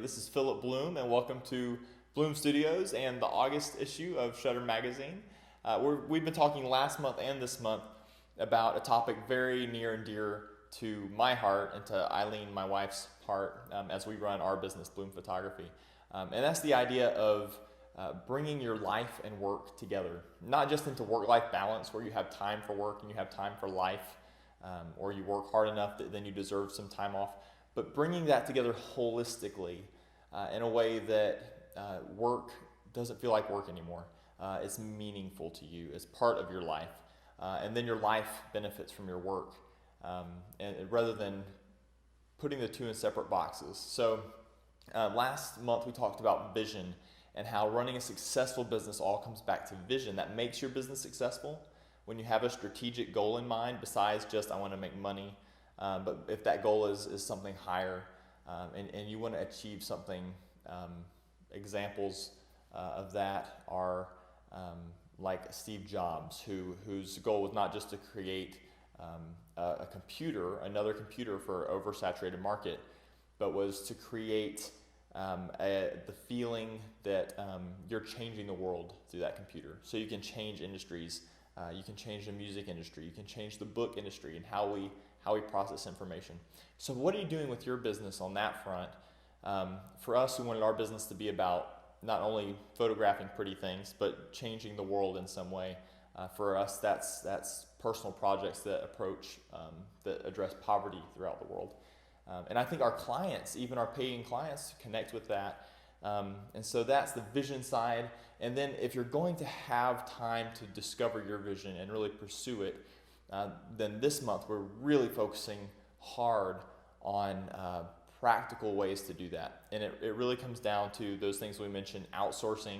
This is Phillip Blume, and welcome to Blume Studios and the August issue of Shutter Magazine. We've been talking last month and this month about a topic very near and dear to my heart and to Eileen, my wife's heart, as we run our business, Blume Photography. And that's the idea of bringing your life and work together, not just into work-life balance where you have time for work and you have time for life, or you work hard enough that then you deserve some time off, but bringing that together holistically in a way that work doesn't feel like work anymore. It's meaningful to you, it's part of your life, and then your life benefits from your work, and rather than putting the two in separate boxes. So last month we talked about vision and how running a successful business all comes back to vision. That makes your business successful when you have a strategic goal in mind besides just I want to make money. But if that goal is something higher, and you want to achieve something, examples of that are like Steve Jobs, whose goal was not just to create another computer for an oversaturated market, but was to create the feeling that you're changing the world through that computer. So you can change industries, you can change the music industry, you can change the book industry and how we process information. So what are you doing with your business on that front? For us, we wanted our business to be about not only photographing pretty things, but changing the world in some way. For us, that's personal projects that that address poverty throughout the world. And I think our clients, even our paying clients, connect with that. And so that's the vision side. And then if you're going to have time to discover your vision and really pursue it, then this month we're really focusing hard on practical ways to do that. And it really comes down to those things we mentioned. Outsourcing.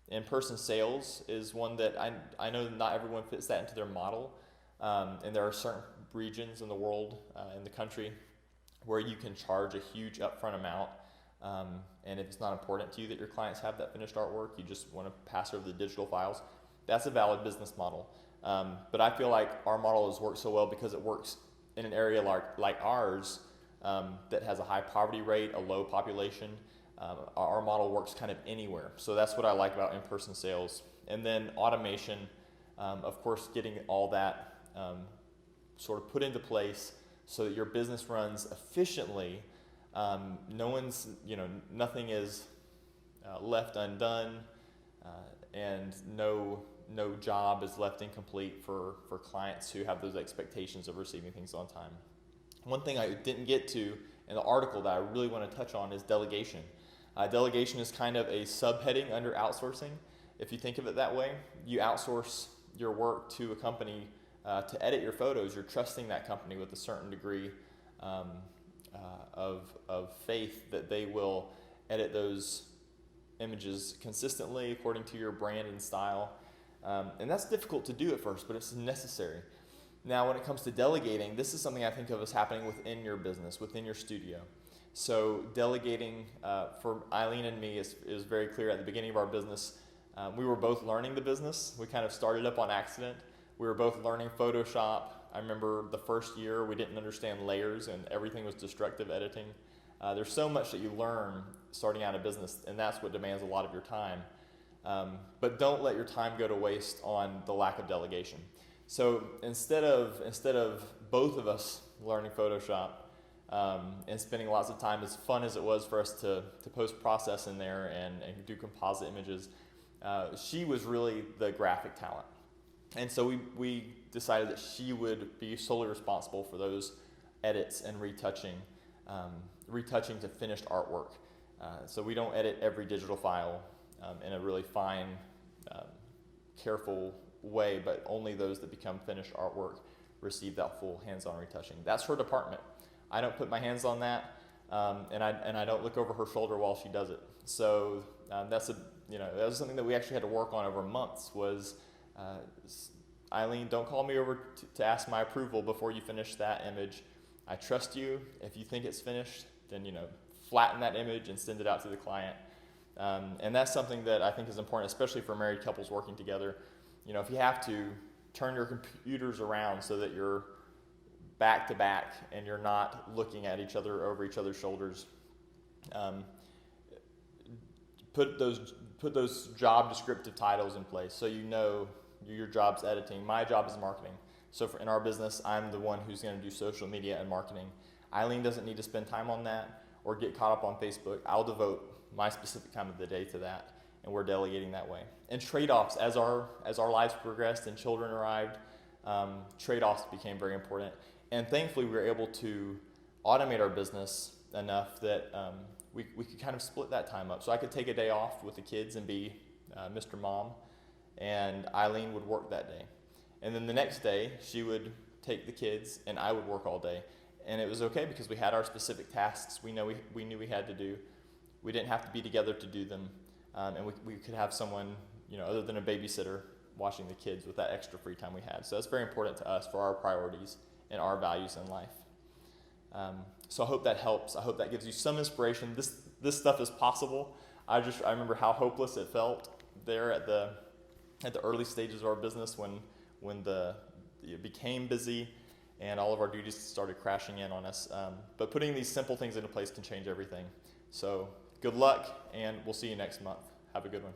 In-person sales is one that I know not everyone fits that into their model. And there are certain regions in the world, in the country, where you can charge a huge upfront amount. And if it's not important to you that your clients have that finished artwork, you just want to pass over the digital files, that's a valid business model. But I feel like our model has worked so well because it works in an area like ours that has a high poverty rate, a low population. Our model works kind of anywhere. So that's what I like about in-person sales. And then automation, of course, getting all that sort of put into place so that your business runs efficiently. Nothing is left undone, and no job is left incomplete for clients who have those expectations of receiving things on time. One thing I didn't get to in the article that I really want to touch on is delegation. Delegation is kind of a subheading under outsourcing. If you think of it that way, you outsource your work to a company to edit your photos. You're trusting that company with a certain degree of faith that they will edit those images consistently according to your brand and style. And that's difficult to do at first, but it's necessary. Now, when it comes to delegating, this is something I think of as happening within your business, within your studio. So delegating for Eileen and me is very clear. At the beginning of our business, we were both learning the business. We kind of started up on accident. We were both learning Photoshop. I remember the first year we didn't understand layers and everything was destructive editing. There's so much that you learn starting out a business, and that's what demands a lot of your time. But don't let your time go to waste on the lack of delegation. So instead of both of us learning Photoshop and spending lots of time, as fun as it was for us to post-process in there and do composite images, she was really the graphic talent. And so we decided that she would be solely responsible for those edits and retouching to finished artwork. So we don't edit every digital file in a really fine, careful way, but only those that become finished artwork receive that full hands-on retouching. That's her department. I don't put my hands on that, and I don't look over her shoulder while she does it. So that was something that we actually had to work on over months. Was Eileen, don't call me over to ask my approval before you finish that image. I trust you. If you think it's finished, then flatten that image and send it out to the client. And that's something that I think is important, especially for married couples working together. If you have to turn your computers around so that you're back to back and you're not looking at each other over each other's shoulders, put those job descriptive titles in place, so you know your job's editing. My job is marketing. So in our business, I'm the one who's going to do social media and marketing. Eileen doesn't need to spend time on that or get caught up on Facebook. I'll devote my specific time of the day to that, and we're delegating that way. And trade-offs, as our lives progressed and children arrived, trade-offs became very important. And thankfully, we were able to automate our business enough that we could kind of split that time up. So I could take a day off with the kids and be Mr. Mom, and Eileen would work that day. And then the next day, she would take the kids, and I would work all day. And it was okay because we had our specific tasks we knew we had to do. We didn't have to be together to do them, and we could have someone, other than a babysitter, watching the kids with that extra free time we had. So that's very important to us for our priorities and our values in life. So I hope that helps. I hope that gives you some inspiration. This stuff is possible. I remember how hopeless it felt there at the early stages of our business when it became busy and all of our duties started crashing in on us. But putting these simple things into place can change everything. So good luck, and we'll see you next month. Have a good one.